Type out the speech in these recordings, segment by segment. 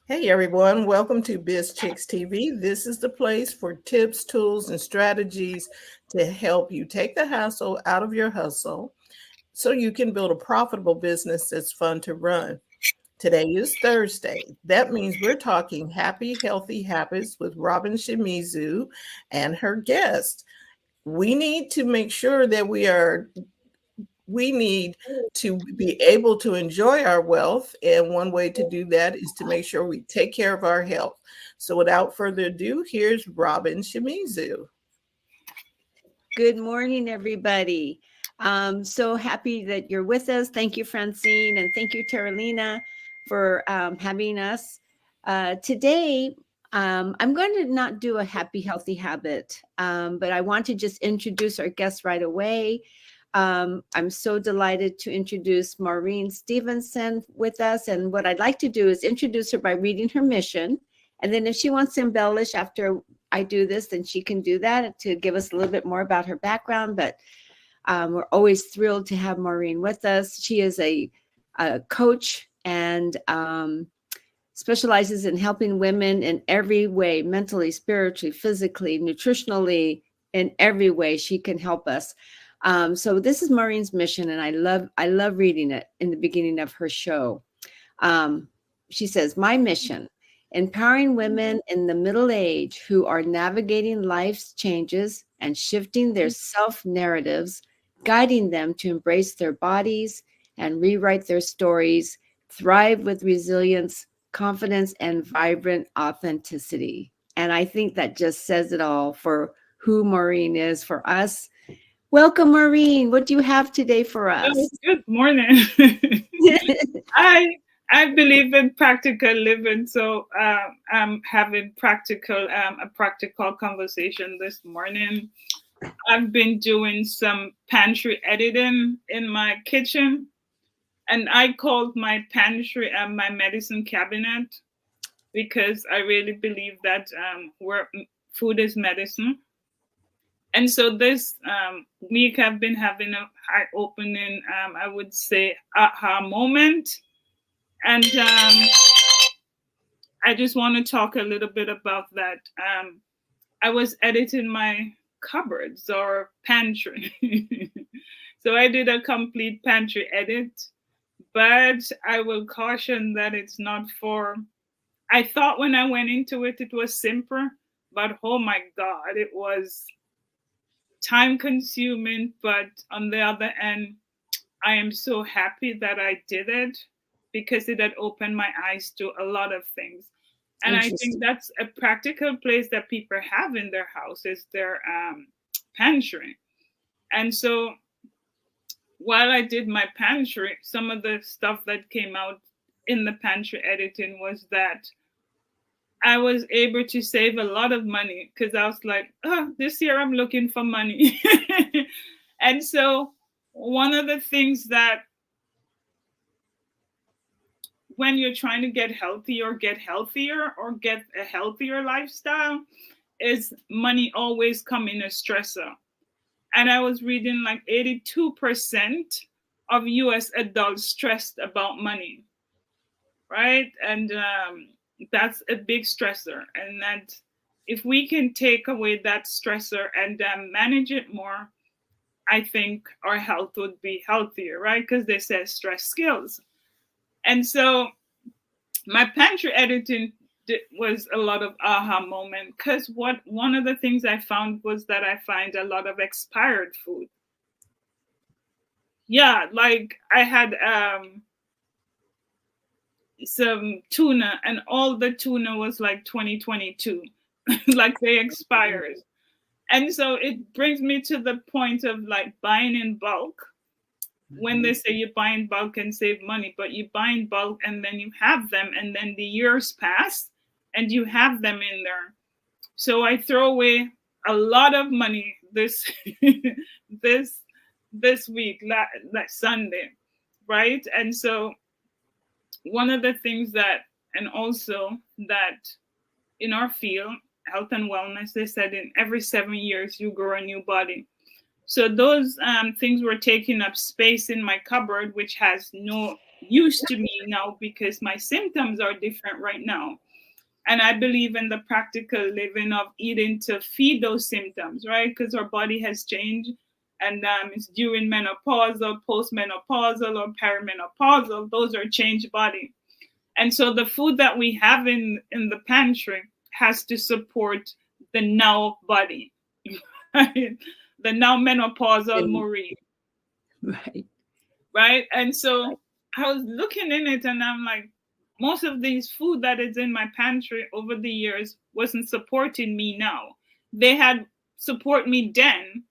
Hey everyone, welcome to Biz Chicks TV. This is the place for tips, tools, and strategies to help you take the hassle out of your hustle so you can build a profitable business that's fun to run. Today is Thursday. That means we're talking happy, healthy habits with Robin Shimizu and her guest. We need to make sure that we need to be able to enjoy our wealth. And one way to do that is to make sure we take care of our health. So without further ado, here's Robin Shimizu. Good morning, everybody. So happy that you're with us. Thank you, Francine, and thank you, Terralina, for having us. Today, I'm going to not do a happy, healthy habit, but I want to just introduce our guest right away. I'm so delighted to introduce Maureen Stevenson with us. And what I'd like to do is introduce her by reading her mission. And then if she wants to embellish after I do this, then she can do that to give us a little bit more about her background. But we're always thrilled to have Maureen with us. She is a coach and specializes in helping women in every way, mentally, spiritually, physically, nutritionally, in every way she can help us. So this is Maureen's mission, and I love reading it in the beginning of her show. She says, "My mission: empowering women in the middle age who are navigating life's changes and shifting their self narratives, guiding them to embrace their bodies and rewrite their stories, thrive with resilience, confidence, and vibrant authenticity." And I think that just says it all for who Maureen is for us. Welcome, Maureen. What do you have today for Oh, us? good morning. I I believe in practical living, so I'm having a practical conversation this morning. I've been doing some pantry editing in my kitchen, and I called my pantry my medicine cabinet because I really believe that where food is medicine. And so this week I've been having a eye opening, I would say, aha moment. And I just want to talk a little bit about that. I was editing my cupboards or pantry. So I did a complete pantry edit, but I will caution that it's not for. I thought when I went into it, it was simple, but oh my God, it was time consuming. But on the other end, I am so happy that I did it because it had opened my eyes to a lot of things. And I think Interesting. that's a practical place that people have in their house is their pantry. And so while I did my pantry, some of the stuff that came out in the pantry editing was that I was able to save a lot of money because I was like, oh, this year I'm looking for money. And so one of the things that when you're trying to get healthy or get healthier or get a healthier lifestyle is money always come in a stressor. And I was reading like 82% of US adults stressed about money, right? And that's a big stressor. And that if we can take away that stressor and manage it more, I think our health would be healthier, right? Because they say stress skills. And so my pantry editing was a lot of aha moment because what one of the things I found was that I find a lot of expired food. Yeah, like I had some tuna and all the tuna was like 2022, like they expired. And so it brings me to the point of like buying in bulk when they say you buy in bulk and save money, but you buy in bulk and then you have them, and then the years pass and you have them in there. So I throw away a lot of money this this this week, like Sunday, right? And so one of the things that, and also that in our field, health and wellness, they said in every 7 years you grow a new body. So those things were taking up space in my cupboard, which has no used to me now because my symptoms are different right now. And I believe in the practical living of eating to feed those symptoms, right? Because our body has changed. And it's during menopausal, postmenopausal, or perimenopausal. Those are changed body. And so the food that we have in the pantry has to support the now body, right? The now menopausal Maureen. Right. Right. And so I was looking in it and I'm like, most of these food that is in my pantry over the years wasn't supporting me now. They had support me then,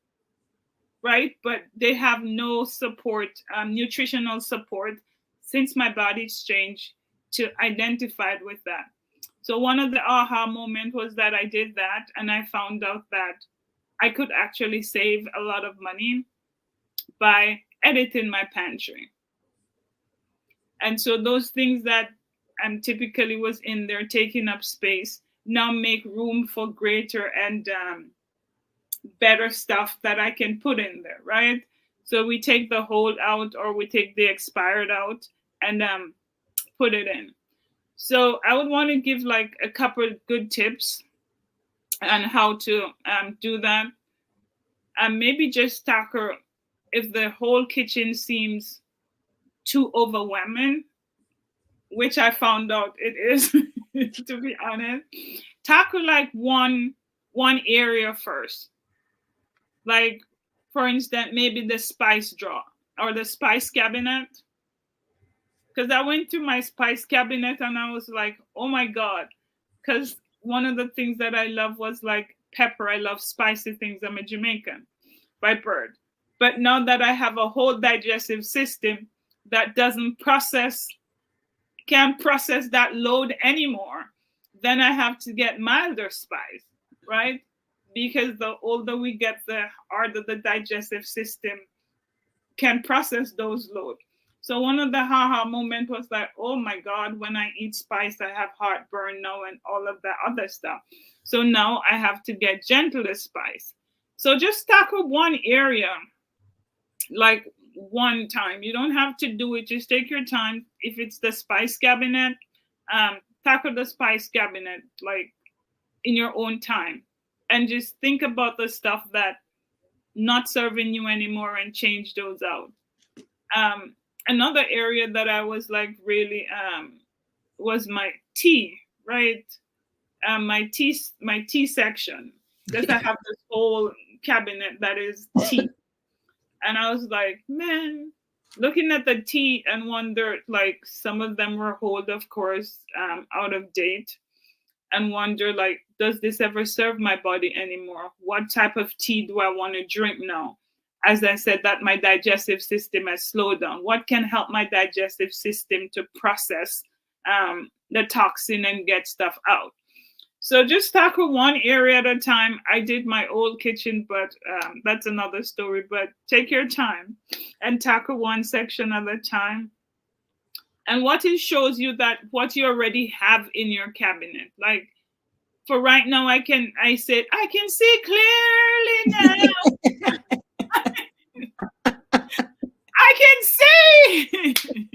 right? But they have no support, nutritional support since my body's changed to identify with that. So one of the aha moment was that I did that and I found out that I could actually save a lot of money by editing my pantry. And so those things that typically was in there taking up space now make room for greater and better stuff that I can put in there, right? So we take the whole out or we take the expired out and put it in. So I would want to give like a couple good tips on how to do that. And maybe just tackle if the whole kitchen seems too overwhelming, which I found out it is, to be honest. Tackle like one area first. Like, for instance, maybe the spice drawer or the spice cabinet. Because I went through my spice cabinet and I was like, oh my God. Because one of the things that I love was like pepper. I love spicy things. I'm a Jamaican by birth. But now that I have a whole digestive system that can't process that load anymore, then I have to get milder spice, right? Because the older we get, the harder the digestive system can process those loads. So one of the haha moment was like, oh my God, when I eat spice, I have heartburn now and all of that other stuff. So now I have to get gentler spice. So just tackle one area, like one time. You don't have to do it. Just take your time. If it's the spice cabinet, tackle the spice cabinet like in your own time, and just think about the stuff that not serving you anymore and change those out. Another area that I was like really was my tea, right? My tea section, because I have this whole cabinet that is tea. And I was like, man, looking at the tea and wonder, like, some of them were old, of course, out of date, and wonder, like, does this ever serve my body anymore? What type of tea do I want to drink now? As I said, that my digestive system has slowed down. What can help my digestive system to process the toxin and get stuff out? So just tackle one area at a time. I did my old kitchen, but that's another story. But take your time and tackle one section at a time. And what it shows you that what you already have in your cabinet. Like for right now, I said, I can see clearly now. I can see.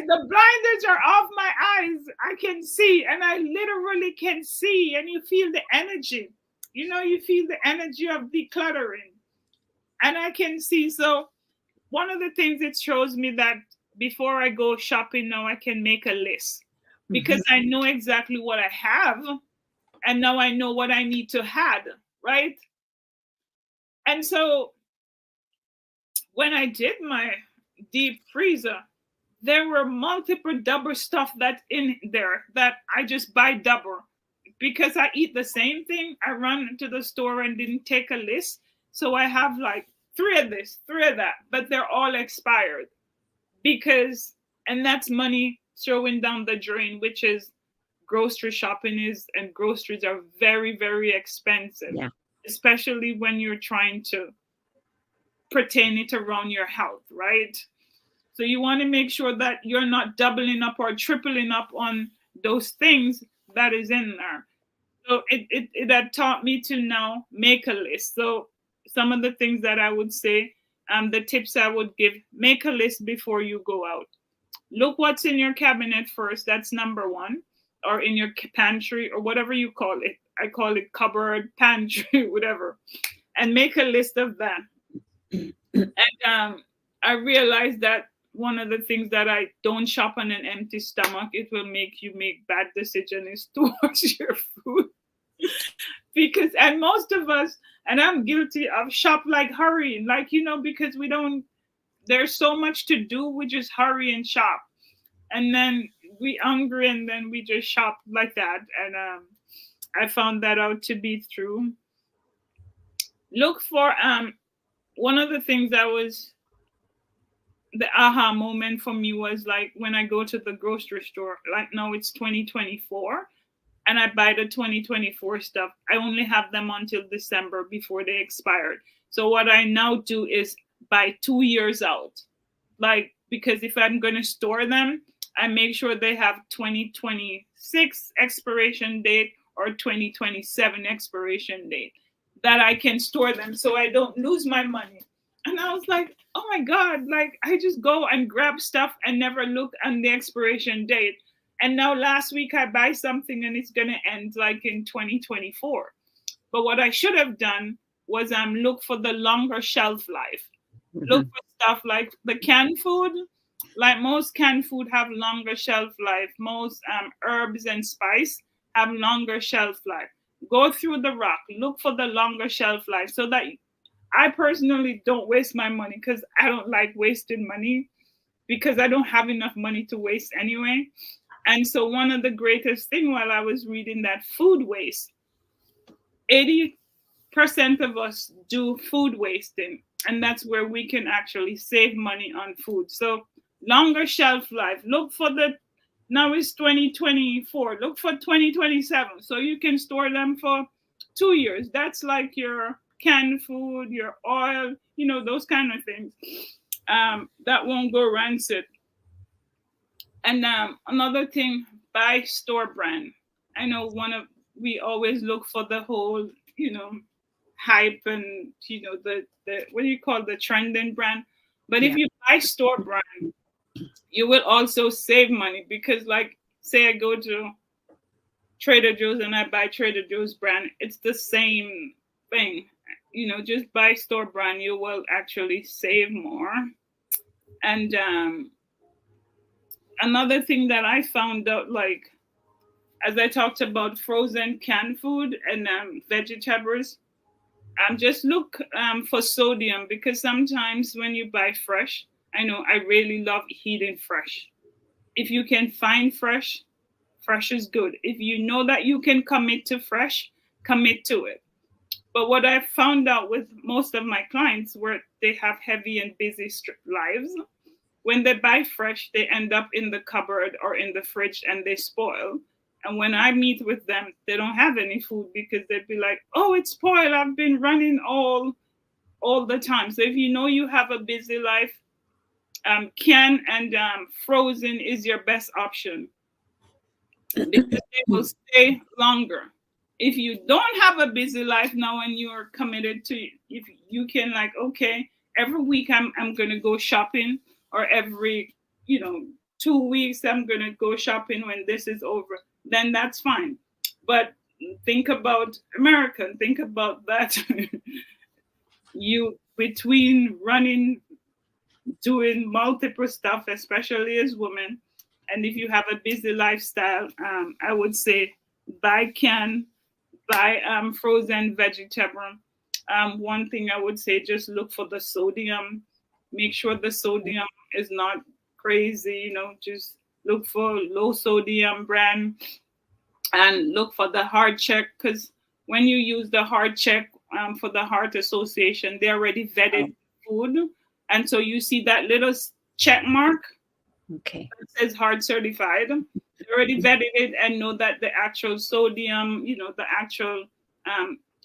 The blinders are off my eyes. I can see, and I literally can see, and you feel the energy. You feel the energy of decluttering, and I can see. So one of the things it shows me that before I go shopping now, I can make a list because I know exactly what I have, and now I know what I need to add, right? And so when I did my deep freezer, there were multiple double stuff that's in there that I just buy double because I eat the same thing. I run to the store and didn't take a list. So I have like 3 of this, 3 of that, but they're all expired and that's money throwing down the drain, which is grocery shopping and groceries are very, very expensive, especially when you're trying to pertain it around your health, right? So you want to make sure that you're not doubling up or tripling up on those things that is in there. So it had taught me to now make a list. So some of the things that I would say the tips I would give: make a list before you go out. Look what's in your cabinet first. That's number one, or in your pantry, or whatever you call it. I call it cupboard, pantry, whatever, and make a list of that. And I realized that one of the things that I don't shop on an empty stomach, it will make you make bad decisions, is towards your food. Because, and most of us, and I'm guilty of, shop like hurrying, like, because we don't, there's so much to do, we just hurry and shop. And then we hungry, and then we just shop like that. And I found that out to be true. Look for one of the things that was the aha moment for me was like when I go to the grocery store, like now it's 2024, and I buy the 2024 stuff. I only have them until December before they expired. So what I now do is buy 2 years out. Like, because if I'm going to store them, I make sure they have 2026 expiration date or 2027 expiration date, that I can store them so I don't lose my money. And I was like, oh my God, like I just go and grab stuff and never look on the expiration date. And now last week I buy something and it's going to end like in 2024. But what I should have done was look for the longer shelf life. Mm-hmm. Look for stuff like the canned food. Like most canned food have longer shelf life. Most herbs and spice have longer shelf life. Go through the rack. Look for the longer shelf life, so that I personally don't waste my money, because I don't like wasting money, because I don't have enough money to waste anyway. And so one of the greatest thing while I was reading that food waste, 80% of us do food wasting, and that's where we can actually save money on food. So longer shelf life. Look for now it's 2024. Look for 2027. So you can store them for 2 years. That's like your canned food, your oil, those kind of things. That won't go rancid. And another thing, buy store brand. I know we always look for the whole, hype and, the what do you call the trending brand? But if you buy store brand, you will also save money, because like, say I go to Trader Joe's and I buy Trader Joe's brand, it's the same thing. Just buy store brand, you will actually save more. And another thing that I found out, like, as I talked about frozen canned food and vegetables, just look for sodium, because sometimes when you buy fresh, I know I really love eating fresh. If you can find fresh, fresh is good. If you know that you can commit to fresh, commit to it. But what I found out with most of my clients, where they have heavy and busy lives, when they buy fresh, they end up in the cupboard or in the fridge and they spoil. And when I meet with them, they don't have any food, because they'd be like, oh, it's spoiled. I've been running all the time. So if you know you have a busy life, canned and frozen is your best option, because they will stay longer. If you don't have a busy life now and you're committed to, if you can, like, okay, every week I'm going to go shopping, or every 2 weeks I'm going to go shopping when this is over, then that's fine. But think about America, think about that. You, between running, doing multiple stuff, especially as women, and if you have a busy lifestyle, I would say buy canned, buy frozen vegetable. One thing I would say, just look for the sodium. Make sure the sodium is not crazy, just look for low sodium brand, and look for the heart check, because when you use the heart check for the Heart Association, they already vetted food. And so you see that little check mark, okay, that says heart certified. They already vetted it and know that the actual sodium, the actual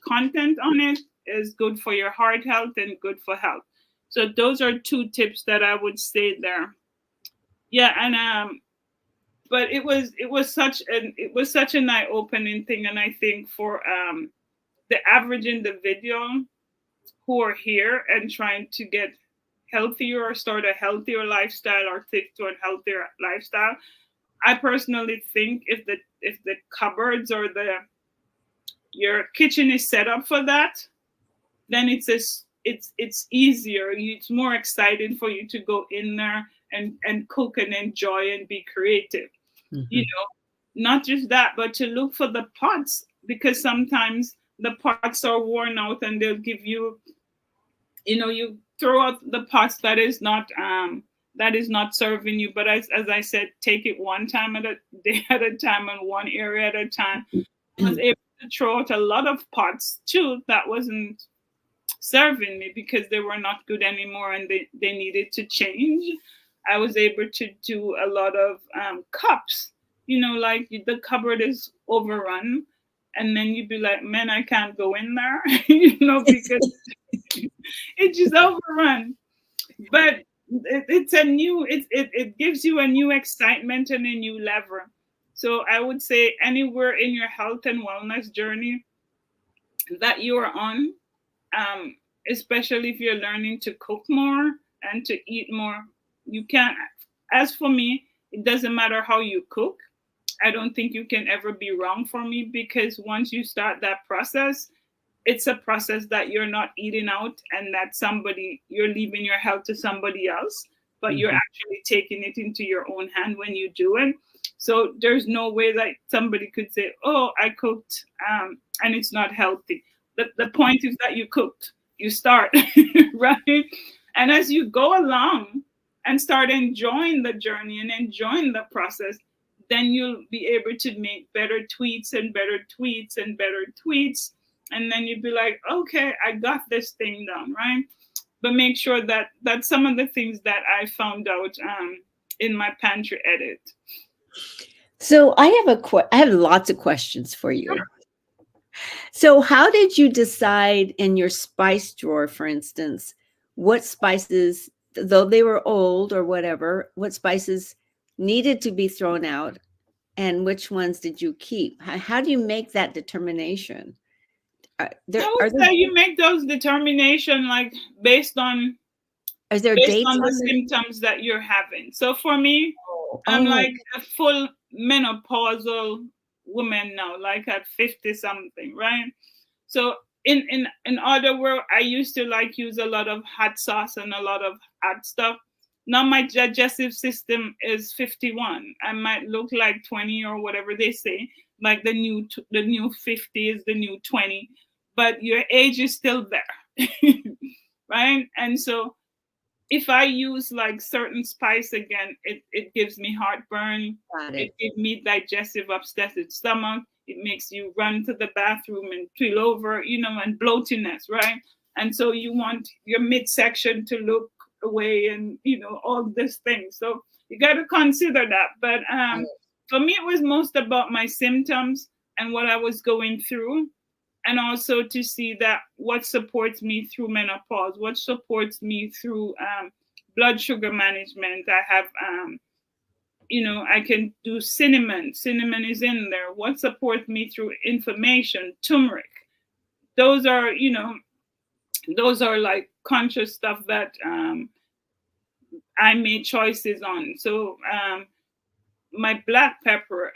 content on it is good for your heart health and good for health. So those are 2 tips that I would say there. Yeah, and but it was such an eye-opening thing, and I think for the average individual who are here and trying to get healthier or start a healthier lifestyle or stick to a healthier lifestyle, I personally think if the cupboards or the your kitchen is set up for that, then it's easier. It's more exciting for you to go in there and cook and enjoy and be creative. You know, not just that, but to look for the pots, because sometimes the pots are worn out and they'll give you, you throw out the pots that is not serving you. But as I said, take it one time at a day at a time and one area at a time. I was able to throw out a lot of pots too that wasn't serving me because they were not good anymore and they needed to change. I was able to do a lot of cups, like the cupboard is overrun. And then you'd be like, man, I can't go in there, because it's just overrun. But it gives you a new excitement and a new lever. So I would say anywhere in your health and wellness journey that you are on, especially if you're learning to cook more and to eat more, you can. As for me, it doesn't matter how you cook. I don't think you can ever be wrong for me, because once you start that process, it's a process that you're not eating out and that you're leaving your health to somebody else, but you're actually taking it into your own hand when you do it. So there's no way that somebody could say, oh, I cooked and it's not healthy. The point is that you cooked, you start, right? And as you go along and start enjoying the journey and enjoying the process, then you'll be able to make better tweets and better tweets and better tweets. And then you'd be like, okay, I got this thing done, right? But make sure that that's some of the things that I found out in my pantry edit. So I have lots of questions for you. So how did you decide in your spice drawer, for instance, what spices, though they were old or whatever, what spices needed to be thrown out and which ones did you keep? How do you make that determination? I would say you make those determination like based on the symptoms that you're having. So for me, I'm like a full menopausal woman now, like at 50 something, right? So in other words, I used to like use a lot of hot sauce and a lot of hot stuff. Now my digestive system is 51. I might look like 20 or whatever they say, like the new 50 is the new 20, but your age is still there, right? And so if I use like certain spice again, it gives me heartburn. It gives me digestive upset stomach. It makes you run to the bathroom and keel over, and bloatiness, right? And so you want your midsection to look away and, all these things. So you got to consider that. But for me, it was most about my symptoms and what I was going through. And also to see that what supports me through menopause, what supports me through blood sugar management. I have, I can do cinnamon. Cinnamon is in there. What supports me through inflammation? Turmeric. Those are, like conscious stuff that I made choices on. So my black pepper,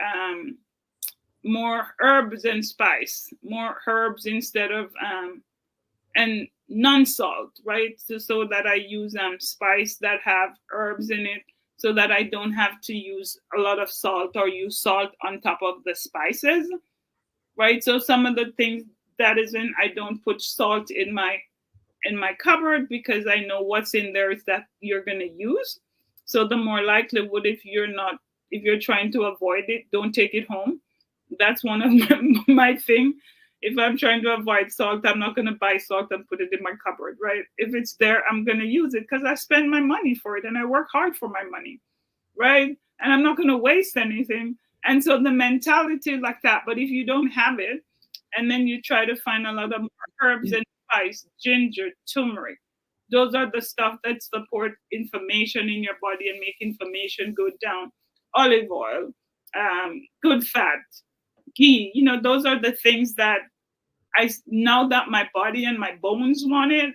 more herbs and spice, more herbs instead of and non-salt, right? So that I use spice that have herbs in it, so that I don't have to use a lot of salt or use salt on top of the spices, right? So some of the things that isn't, I don't put salt in my cupboard because I know what's in there is that you're gonna use. So the more likelihood, if you're trying to avoid it, don't take it home. That's one of my thing. If I'm trying to avoid salt, I'm not going to buy salt and put it in my cupboard, right? If it's there, I'm going to use it because I spend my money for it and I work hard for my money, right? And I'm not going to waste anything. And so the mentality like that. But if you don't have it, and then you try to find a lot of herbs and spice, ginger, turmeric, those are the stuff that support inflammation in your body and make inflammation go down. Olive oil, good fat, ghee, those are the things that now that my body and my bones want it,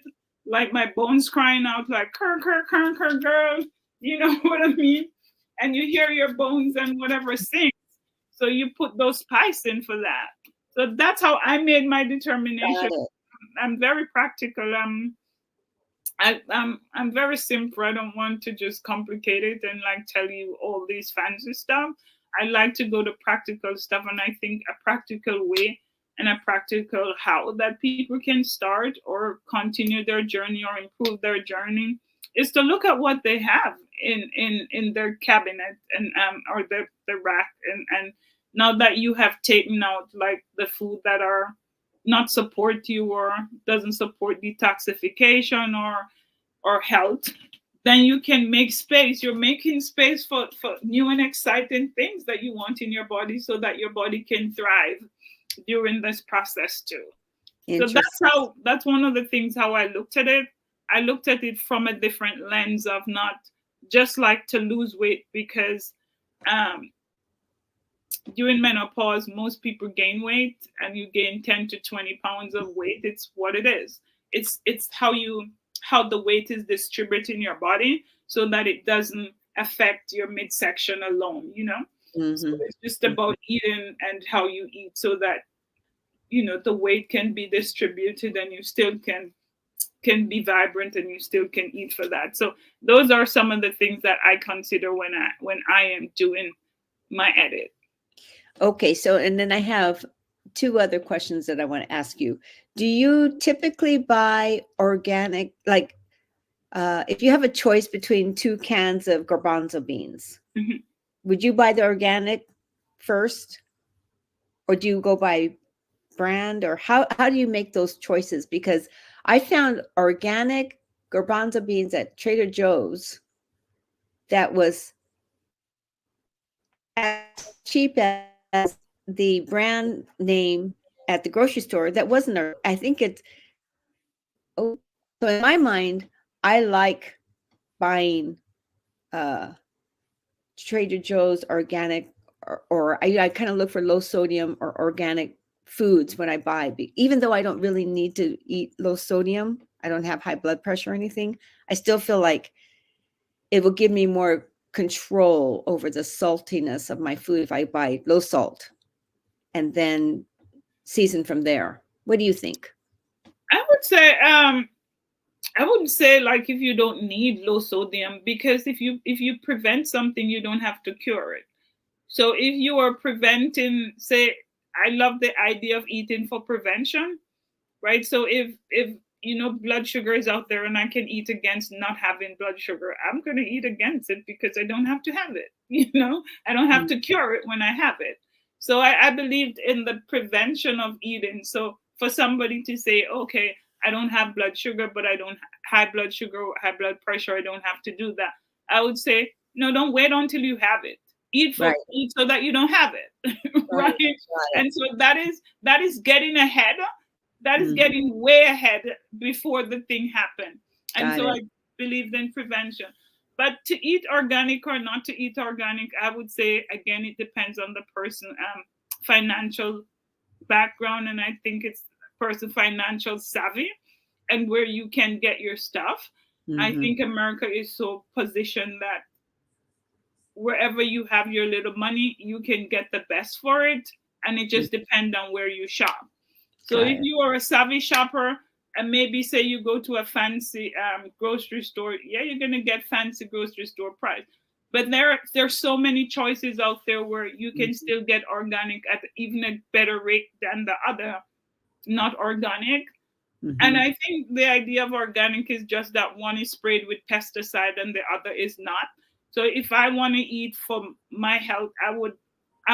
like my bones crying out like "Cur, cur, cur, cur, girl," you know what I mean? And you hear your bones and whatever sing. So you put those spice in for that. So that's how I made my determination. Got it. I'm very practical. I'm very simple. I don't want to just complicate it and like tell you all these fancy stuff. I like to go to practical stuff, and I think a practical way and a practical how that people can start or continue their journey or improve their journey is to look at what they have in their cabinet and or the rack, and now that you have taken out like the food that are not support you or doesn't support detoxification or health, then you can make space. You're making space for new and exciting things that you want in your body so that your body can thrive during this process too. So Interesting. that's one of the things how I looked at it. I looked at it from a different lens of not just like to lose weight because um, during menopause, most people gain weight and you gain 10 to 20 pounds of weight. It's what it is. It's how the weight is distributed in your body so that it doesn't affect your midsection alone, you know? So Mm-hmm. it's just about eating and how you eat so that the weight can be distributed and you still can be vibrant and you still can eat for that. So those are some of the things that I consider when I am doing my edit. Okay, so and then I have two other questions that I want to ask you. Do you typically buy organic, like if you have a choice between 2 cans of garbanzo beans, Mhm. would you buy the organic first, or do you go by brand, or how do you make those choices? Because I found organic garbanzo beans at Trader Joe's that was as cheap as the brand name at the grocery store. That wasn't a, I think it's, oh, so in my mind, I like buying uh Trader Joe's organic, or I kind of look for low sodium or organic foods when I buy, even though I don't really need to eat low sodium. I don't have high blood pressure or anything. I still feel like it will give me more control over the saltiness of my food if I buy low salt and then season from there. What do you think? I would say I wouldn't say like if you don't need low sodium, because if you prevent something you don't have to cure it. So if you are preventing, say, I love the idea of eating for prevention, right? So if blood sugar is out there and I can eat against not having blood sugar, I'm going to eat against it because I don't have to have it. I don't have to cure it when I have it. So I believed in the prevention of eating. So for somebody to say, okay, I don't have blood sugar, but I don't high blood sugar, high blood pressure, I don't have to do that, I would say, no, don't wait until you have it. Right, Eat so that you don't have it. right, Right. got it. And so that is getting ahead, that is Mm, getting way ahead before the thing happened. And got so it. I believed in prevention. But to eat organic or not to eat organic, I would say again it depends on the person financial background, and I think it's person financial savvy and where you can get your stuff. I Hmm. think America is so positioned that wherever you have your little money, you can get the best for it, and it just depends on where you shop. So Got if it. you are a savvy shopper and maybe say you go to a fancy grocery store, yeah, you're gonna get fancy grocery store price. But there's so many choices out there where you can still get organic at even a better rate than the other not organic. And Mm-hmm. I think the idea of organic is just that one is sprayed with pesticide and the other is not. So if I want to eat for my health, I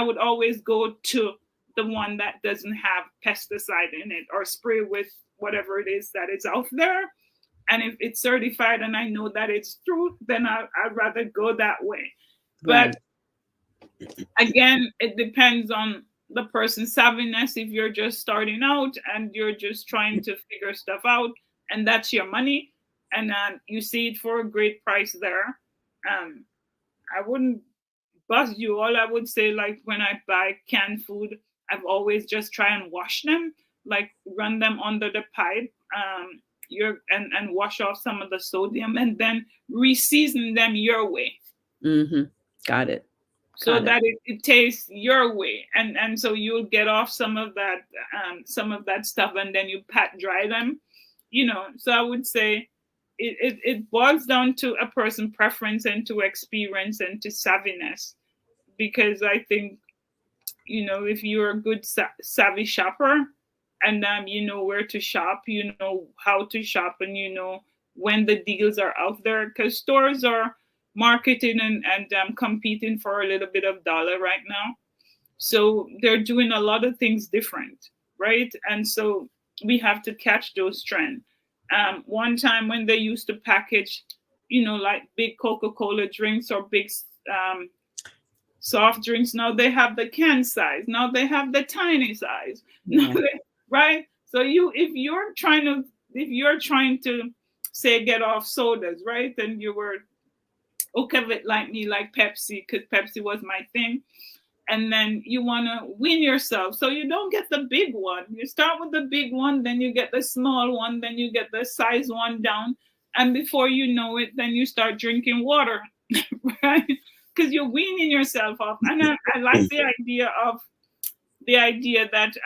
would always go to the one that doesn't have pesticide in it or spray with whatever it is that is out there. And if it's certified and I know that it's true, then I'd rather go that way. But Right. again, it depends on the person's savviness. If you're just starting out and you're just trying to figure stuff out, and that's your money, and you see it for a great price there, um, I wouldn't bust you. All I would say, like when I buy canned food, I've always just try and wash them, like run them under the pipe, and wash off some of the sodium, and then reseason them your way. Mm-hmm. Got it. So that it tastes your way, and so you'll get off some of that stuff, and then you pat dry them, so I would say it boils down to a person preference and to experience and to savviness, because I think, if you're a good savvy shopper, and you know where to shop, you know how to shop, and you know when the deals are out there, because stores are marketing and competing for a little bit of dollar right now. So they're doing a lot of things different, right? And so we have to catch those trends. One time when they used to package, like big Coca-Cola drinks or big um, soft drinks, now they have the can size, now they have the tiny size. Yeah. Right? So if you're trying to say get off sodas, right, and you were okay with like me, like Pepsi, because Pepsi was my thing, and then you want to win yourself, so you don't get the big one, you start with the big one, then you get the small one, then you get the size one down, and before you know it, then you start drinking water. Right? Because you're weaning yourself off. And I like the idea that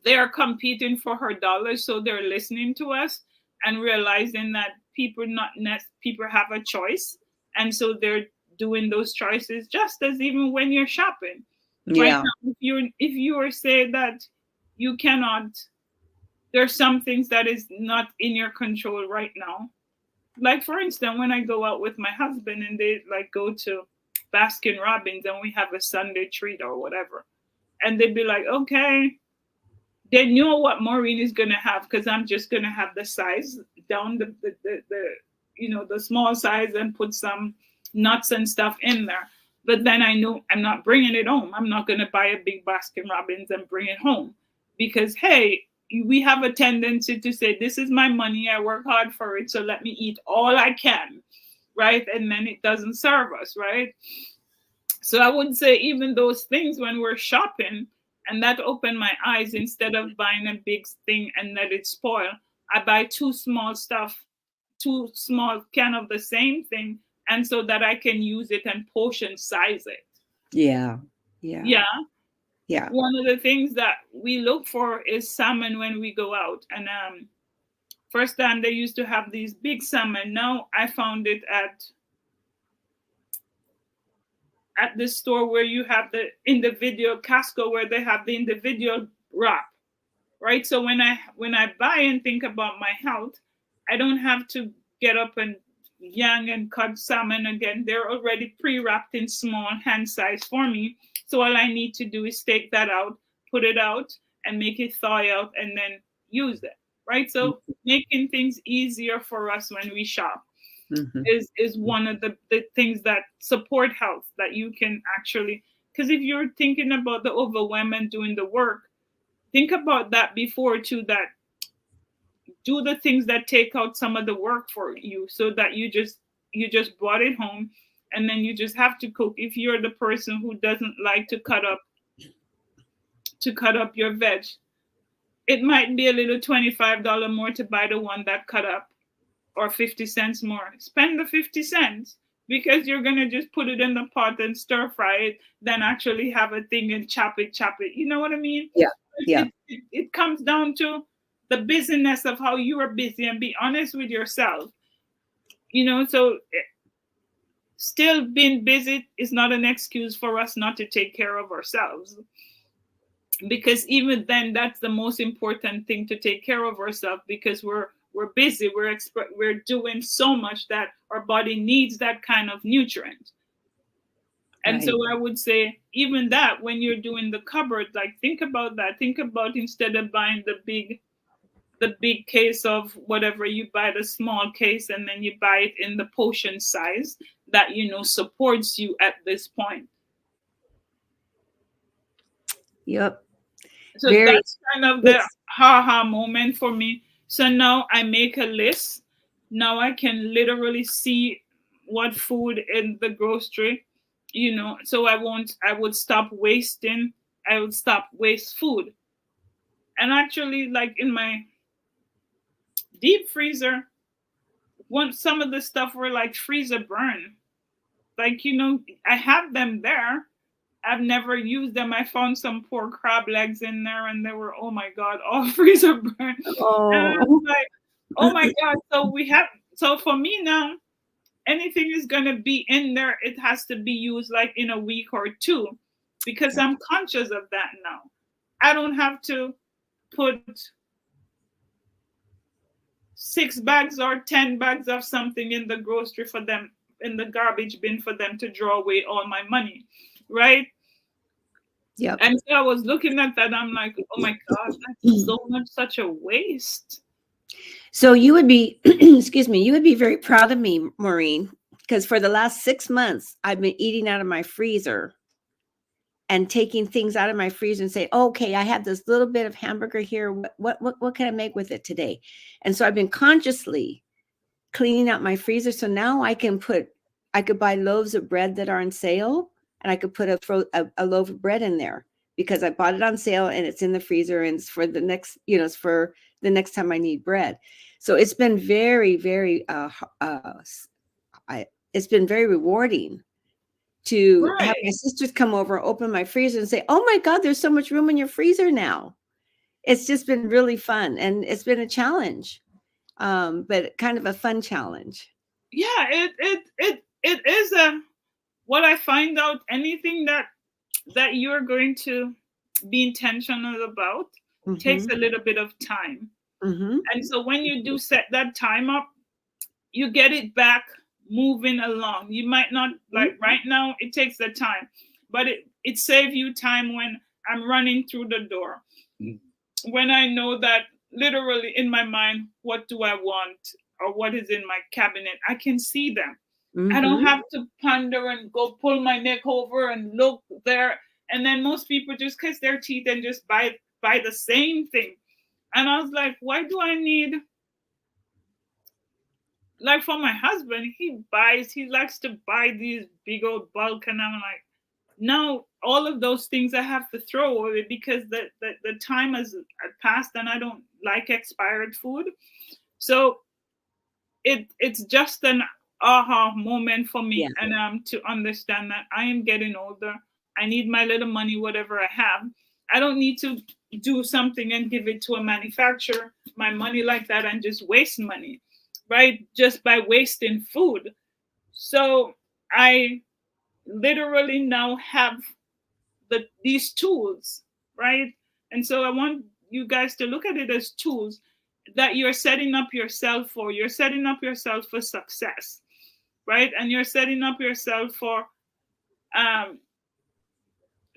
they are competing for her dollars, so they're listening to us and realizing that people have a choice, and so they're doing those choices, just as even when you're shopping. Right Yeah. now, if you are saying that you cannot, there's some things that is not in your control right now. Like for instance, when I go out with my husband and they like go to Baskin Robbins and we have a Sunday treat or whatever, and they'd be like, okay, they know what Maureen is gonna have, because I'm just gonna have the size down, the small size, and put some nuts and stuff in there. But then I know I'm not bringing it home. I'm not gonna buy a big Baskin Robbins and bring it home, because hey, we have a tendency to say, this is my money, I work hard for it, so let me eat all I can, right? And then it doesn't serve us, right? So I would say even those things when we're shopping, and that opened my eyes. Instead of buying a big thing and let it spoil, I buy two small can of the same thing, and so that I can use it and portion size it. Yeah. Yeah. Yeah. One of the things that we look for is salmon when we go out. And first time they used to have these big salmon. Now I found it at the store where you have the individual Costco, where they have the individual wrap, right? So when I buy and think about my health, I don't have to get up and yang and cut salmon again. They're already pre-wrapped in small hand size for me. So all I need to do is take that out, put it out, and make it thaw out, and then use it, right? So making things easier for us when we shop is one of the things that support health, that you can actually, because if you're thinking about the overwhelm and doing the work, think about that before too, that do the things that take out some of the work for you, so that you just brought it home, and then you just have to cook. If you're the person who doesn't like to cut up your veg, it might be a little $25 more to buy the one that cut up, or 50 cents more. Spend the 50 cents, because you're going to just put it in the pot and stir fry it, than actually have a thing and chop it. You know what I mean? Yeah. Yeah. It comes down to the busyness of how you are busy, and be honest with yourself. So still being busy is not an excuse for us not to take care of ourselves, because even then, that's the most important thing, to take care of ourselves, because we're busy, we're doing so much that our body needs that kind of nutrient. And Right. so I would say, even that, when you're doing the cupboard, like think about that. Think about, instead of buying the big case of whatever, you buy the small case, and then you buy it in the portion size that supports you at this point. Yep. So that's kind of the ha moment for me. So now I make a list. Now I can literally see what food in the grocery, so I would stop wasting. I would stop waste food. And actually, like in my deep freezer, some of the stuff were like freezer burn. Like, I have them there. I've never used them. I found some poor crab legs in there, and they were, oh my God, all freezer burn. And I Oh, was like, oh my God. So for me now, anything is going to be in there, it has to be used like in a week or two, because I'm conscious of that now. I don't have to put 6 bags or 10 bags of something in the grocery for them, in the garbage bin, for them to draw away all my money, right? yep. And so I was looking at that, I'm like, oh my God, that's so much, such a waste. So you would be, excuse me, you would be very proud of me, Maureen, because for the last 6 months, I've been eating out of my freezer and taking things out of my freezer and say, okay, I have this little bit of hamburger here. What can I make with it today? And so I've been consciously cleaning out my freezer. So now I could buy loaves of bread that are on sale, and I could put a loaf of bread in there because I bought it on sale and it's in the freezer, and it's for the next, it's for the next time I need bread. So it's been very, very, it's been very rewarding to have my sisters come over, open my freezer and say, oh my God, there's so much room in your freezer now. It's just been really fun. And it's been a challenge, but kind of a fun challenge. Yeah, it is what I find out, anything that you're going to be intentional about takes a little bit of time. And so when you do set that time up, you get it back moving along. You might not, like right now, it takes the time, but it saves you time when I'm running through the door. When I know that literally in my mind, what do I want or what is in my cabinet, I can see them. I don't have to ponder and go pull my neck over and look there. And then most people just kiss their teeth and just buy the same thing. And I was like, why do I need, like for my husband, he likes to buy these big old bulk. And I'm like, no, all of those things I have to throw away because the time has passed and I don't like expired food. So it's just an aha moment for me. Yeah. And to understand that I am getting older. I need my little money, whatever I have. I don't need to do something and give it to a manufacturer, my money like that, and just waste money, right? Just by wasting food. So I literally now have these tools, right? And so I want you guys to look at it as tools that you're setting up yourself for. You're setting up yourself for success, right? And you're setting up yourself for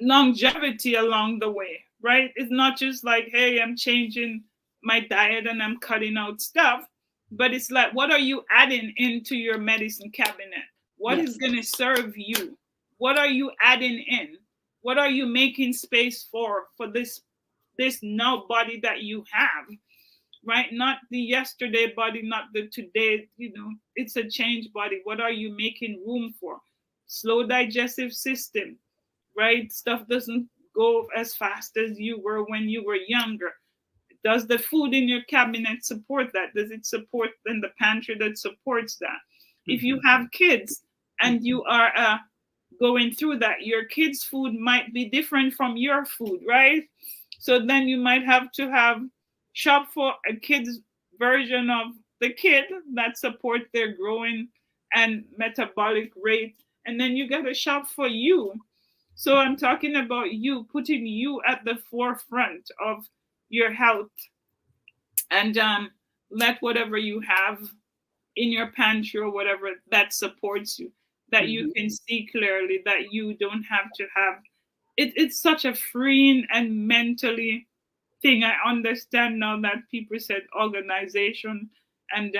longevity along the way, right? It's not just like, hey, I'm changing my diet and I'm cutting out stuff, but it's like, what are you adding into your medicine cabinet? What is going to serve you? What are you adding in? What are you making space for this now body that you have, right? Not the yesterday body, not the today, it's a change body. What are you making room for? Slow digestive system, right? Stuff doesn't go as fast as you were when you were younger. Does the food in your cabinet support that? Does it support in the pantry that supports that? If you have kids and you are going through that, your kids' food might be different from your food, right? So then you might have to shop for a kid's version of the kid that support their growing and metabolic rate. And then you got to shop for you. So I'm talking about you, putting you at the forefront of your health, and let whatever you have in your pantry or whatever that supports you, that you can see clearly, that you don't have to have it. It's such a freeing and mentally thing. I understand now that people said organization and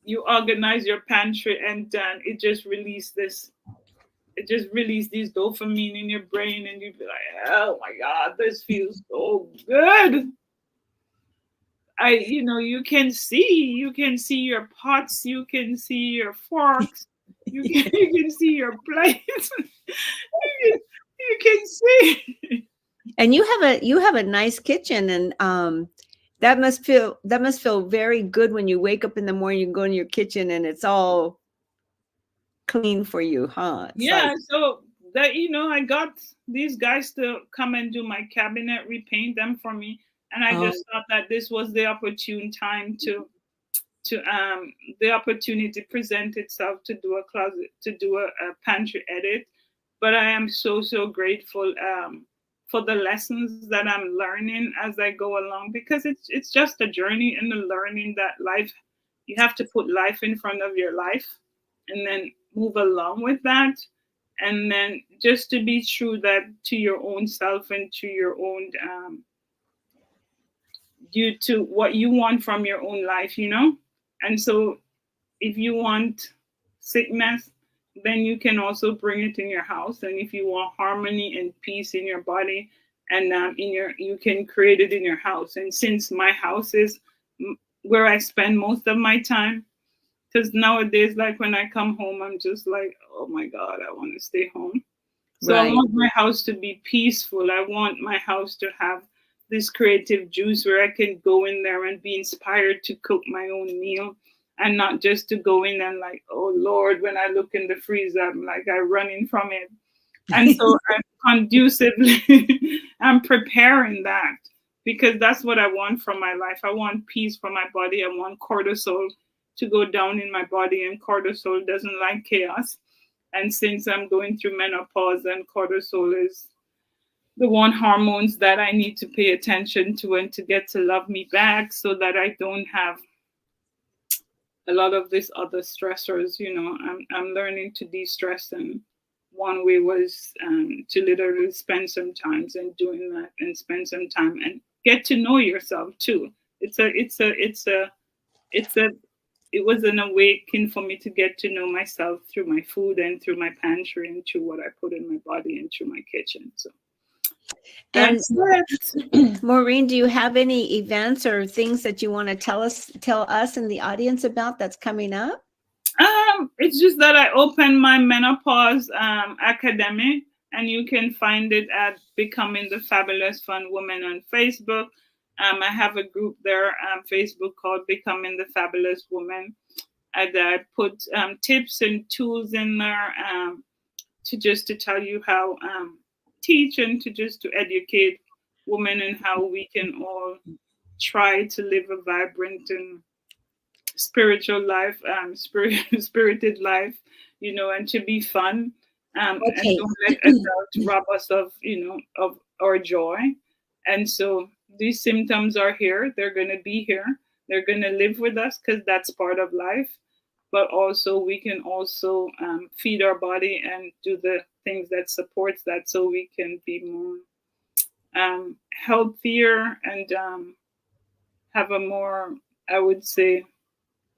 you organize your pantry and it just released these dopamine in your brain, and you'd be like, oh my God, this feels so good. You can see your pots, you can see your forks, you can see your plates. you can see And you have a nice kitchen, and that must feel very good when you wake up in the morning, you go in your kitchen and it's all clean for you, huh? It's like, Yeah, so that I got these guys to come and do my cabinet, repaint them for me, and I oh, just thought that this was the opportune time to the opportunity present itself to do a closet, to do a pantry edit. But I am so grateful for the lessons that I'm learning as I go along, because it's just a journey and a learning that life, you have to put life in front of your life and then move along with that, and then just to be true that to your own self and to your own due to what you want from your own life. And so if you want sickness, then you can also bring it in your house. And if you want harmony and peace in your body, and you can create it in your house. And since my house is where I spend most of my time, because nowadays, like when I come home, I'm just like, oh my God, I want to stay home. So I right. want my house to be peaceful. I want my house to have this creative juice where I can go in there and be inspired to cook my own meal, and not just to go in and like, oh Lord, when I look in the freezer, I'm like, I run in from it. And so I'm conducively, I'm preparing that, because that's what I want from my life. I want peace for my body. I want cortisol to go down in my body, and cortisol doesn't like chaos. And since I'm going through menopause, and cortisol is the one hormones that I need to pay attention to and to get to love me back, so that I don't have a lot of these other stressors. I'm learning to de-stress, and one way was to literally spend some time and doing that, and spend some time and get to know yourself too. It was an awakening for me to get to know myself through my food and through my pantry and through what I put in my body and through my kitchen. So And that's it. Maureen, do you have any events or things that you want to tell us and the audience about that's coming up? It's just that I opened my menopause academy, and you can find it at Becoming the Fabulous Fun Woman on Facebook. I have a group there on Facebook called Becoming the Fabulous Woman, and I put tips and tools in there to tell you how teach, and to educate women, and how we can all try to live a vibrant and spiritual life, spirited life, and to be fun, and Okay. don't let adults rob us of our joy. And so these symptoms are here. They're going to be here. They're going to live with us, because that's part of life. But also, we can also feed our body and do the things that supports that, so we can be more healthier, and have a more, I would say,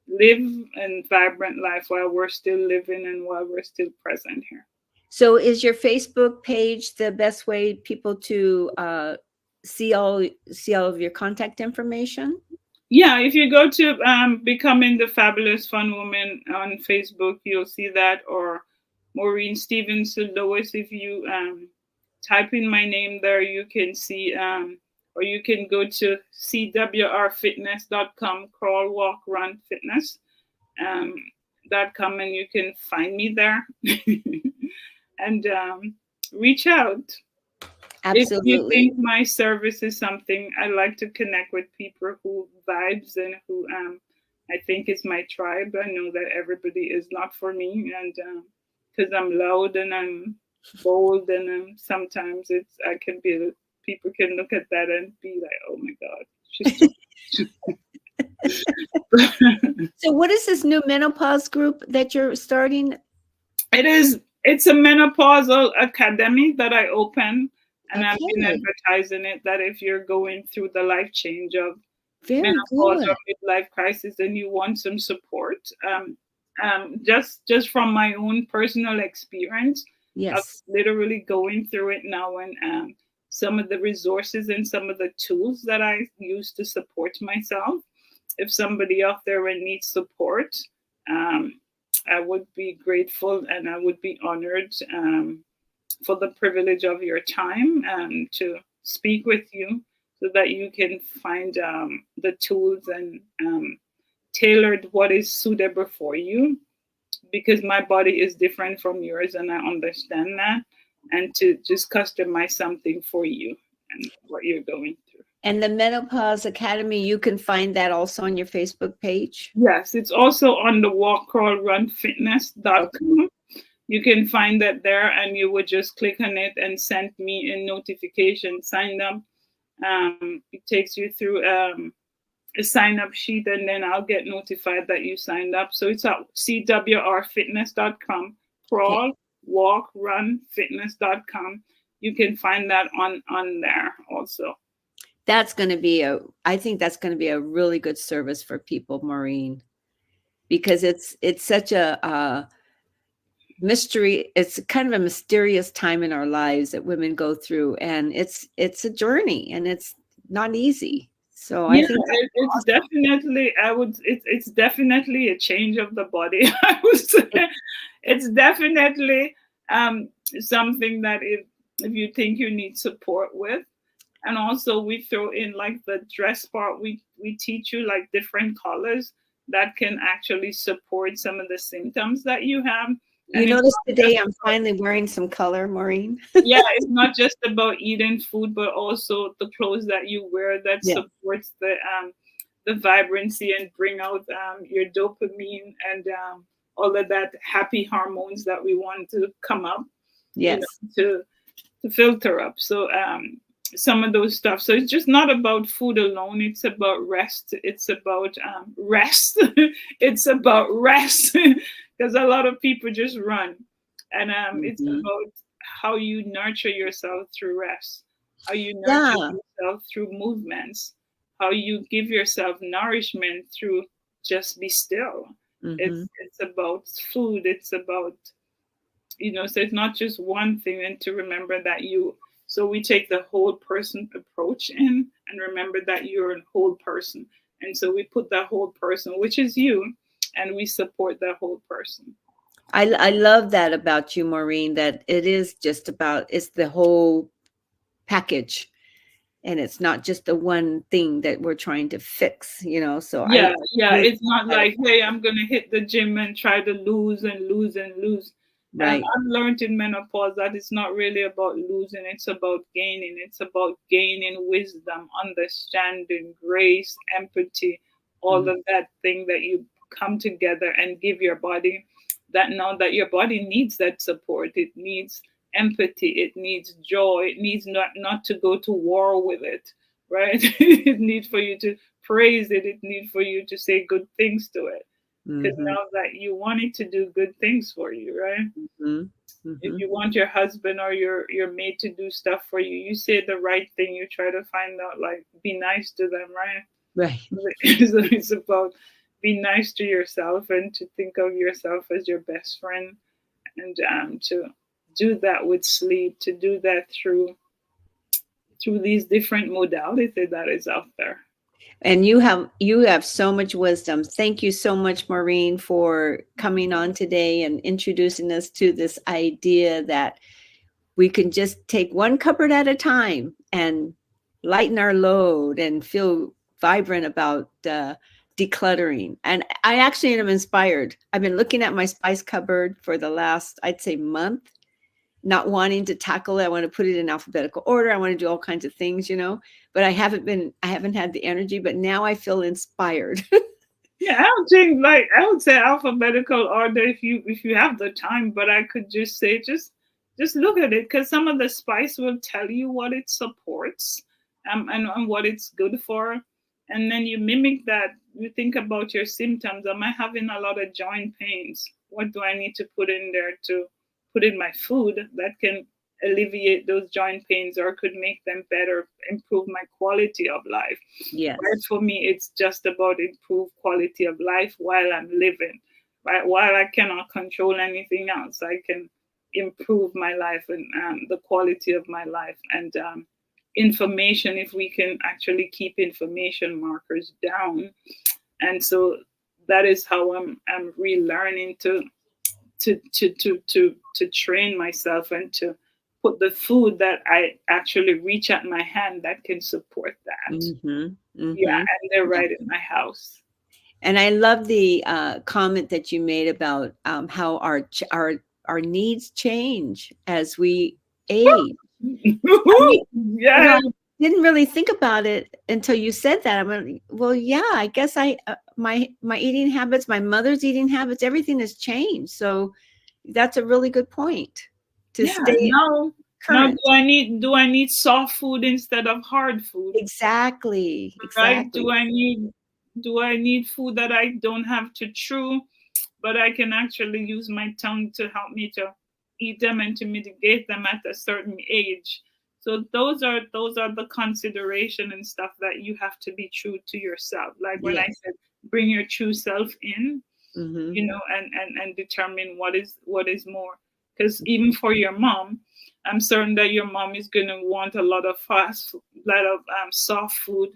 live and vibrant life while we're still living and while we're still present here. So is your Facebook page the best way people to see all of your contact information? Yeah, if you go to Becoming the Fabulous Fun Woman on Facebook, you'll see that, or Maureen Stevenson Lois. If you type in my name there, you can see, or you can go to cwrfitness.com, crawl, walk, run, fitness. .com, and you can find me there and reach out. If you Absolutely. think my service is something, I like to connect with people who vibes, and who I think is my tribe. I know that everybody is not for me, and because I'm loud and I'm bold, and sometimes I can be, people can look at that and be like, oh my God, she's too. So what is this new menopause group that you're starting? It's a menopausal academy that I open, and I've been Okay. advertising it, that if you're going through the life change of Very menopause good. or midlife crisis, and you want some support, just from my own personal experience of Yes. literally going through it now, and some of the resources and some of the tools that I use to support myself. If somebody out there needs support, I would be grateful, and I would be honored for the privilege of your time, to speak with you so that you can find the tools and tailored what is suitable for you, because my body is different from yours and I understand that, and to just customize something for you and what you're going through. And the Menopause Academy, you can find that also on your Facebook page. Yes, it's also on the walkcrawlrunfitness.com. Okay. You can find that there, and you would just click on it and send me a notification, sign up. It takes you through a sign up sheet, and then I'll get notified that you signed up. So it's at cwrfitness.com, crawl, walk, run, fitness.com. You can find that on there also. That's going to be I think that's going to be a really good service for people, Maureen, because it's such a mystery. It's kind of a mysterious time in our lives that women go through, and it's a journey, and it's not easy. So yeah, I think it's awesome. Definitely, it's definitely a change of the body. I would say it's definitely something that if you think you need support with. And also we throw in like the dress part, we teach you like different colors that can actually support some of the symptoms that you have. You notice today I'm finally wearing some color, Maureen. Yeah, it's not just about eating food, but also the clothes that you wear that supports the vibrancy and bring out your dopamine and all of that happy hormones that we want to come up, yes, to filter up. So some of those stuff. So it's just not about food alone. It's about rest. It's about rest. It's about rest, because a lot of people just run. And it's about how you nurture yourself through rest, how you nurture yourself through movements, how you give yourself nourishment through just be still. It's about food. It's about, so it's not just one thing. And to remember that so we take the whole person approach in and remember that you're a whole person. And so we put that whole person, which is you, and we support that whole person. I love that about you, Maureen, that it is just about, it's the whole package. And it's not just the one thing that we're trying to fix, so it's not like, hey, I'm going to hit the gym and try to lose and lose and lose. Right. I've learned in menopause that it's not really about losing, it's about gaining. It's about gaining wisdom, understanding, grace, empathy, all of that thing that you come together and give your body, that now that your body needs that support. It needs empathy, it needs joy, it needs not to go to war with it, right? It needs for you to praise it, it needs for you to say good things to it. Because now that you want it to do good things for you, right? If you want your husband or your mate to do stuff for you, you say the right thing. You try to find out, like, be nice to them, right? Right. So it's about be nice to yourself and to think of yourself as your best friend, and to do that with sleep, to do that through these different modalities that is out there. And you have so much wisdom. Thank you so much, Maureen, for coming on today and introducing us to this idea that we can just take one cupboard at a time and lighten our load and feel vibrant about decluttering. And I actually am inspired. I've been looking at my spice cupboard for the last, I'd say, month, not wanting to tackle it. I want to put it in alphabetical order. I want to do all kinds of things, but I haven't had the energy, but now I feel inspired. Yeah, I don't think, I would say alphabetical order if you have the time, but I could just say, just look at it, because some of the spice will tell you what it supports, and what it's good for. And then you mimic that. You think about your symptoms. Am I having a lot of joint pains? What do I need to put in there to put in my food that can alleviate those joint pains or could make them better, improve my quality of life? Yes. Right? For me, it's just about improve quality of life while I'm living. Right? While I cannot control anything else, I can improve my life and the quality of my life. And information, if we can actually keep information markers down. And so that is how I'm relearning to train myself and to put the food that I actually reach at my hand that can support that. Yeah, and they're right in my house. And I love the comment that you made about how our needs change as we age. I mean, Yeah. I didn't really think about it until you said that. I'm like, well, yeah, I guess my eating habits, my mother's eating habits, everything has changed. So that's a really good point to stay Now current. do I need soft food instead of hard food? Exactly. Right? Do I need food that I don't have to chew, but I can actually use my tongue to help me to eat them and to mitigate them at a certain age? So those are the consideration and stuff that you have to be true to yourself. Like when I said bring your true self in, you know, and determine what is more. Because even for your mom, I'm certain that your mom is going to want a lot of lot of soft food.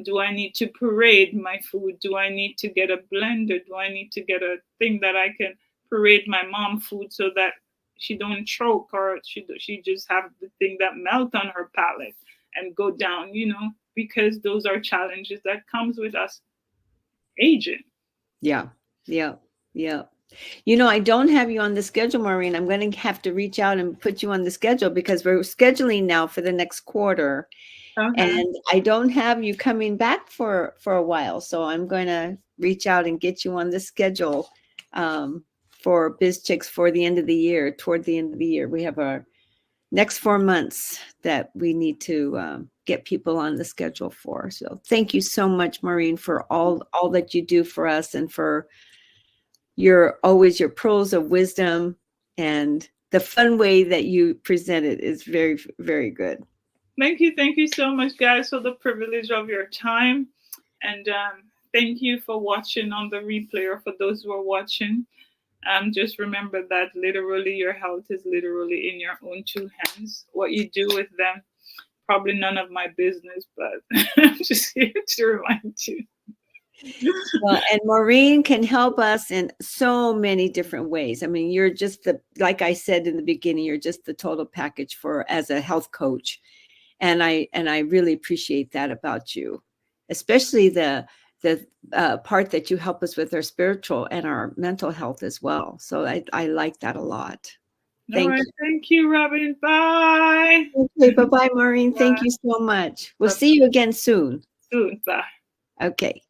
Do I need to parade my food? Do I need to get a blender? Do I need to get a thing that I can parade my mom food so that she don't choke, or she just have the thing that melt on her palate and go down, you know, because those are challenges that comes with us aging. Yeah. You know, I don't have you on the schedule, Maureen. I'm going to have to reach out and put you on the schedule because we're scheduling now for the next quarter. And I don't have you coming back for a while. So I'm going to reach out and get you on the schedule for Biz Chicks for the end of the year, toward the end of the year. We have our next 4 months that we need to get people on the schedule for. So thank you so much, Maureen, for all that you do for us and for your pearls of wisdom, and the fun way that you present it is very, very good. Thank you so much, guys, for the privilege of your time, and thank you for watching on the replay, or for those who are watching. Just remember that literally your health is literally in your own two hands. What you do with them, probably none of my business, but I'm just here to remind you. Well, and Maureen can help us in so many different ways. I mean, you're just like I said in the beginning, you're just the total package as a health coach. And I really appreciate that about you, especially the part that you help us with our spiritual and our mental health as well. So I like that a lot. Thank you. Thank you, Robin. Bye. Okay, bye-bye, Maureen. Bye. Thank you so much. We'll see you again soon. Bye. Okay.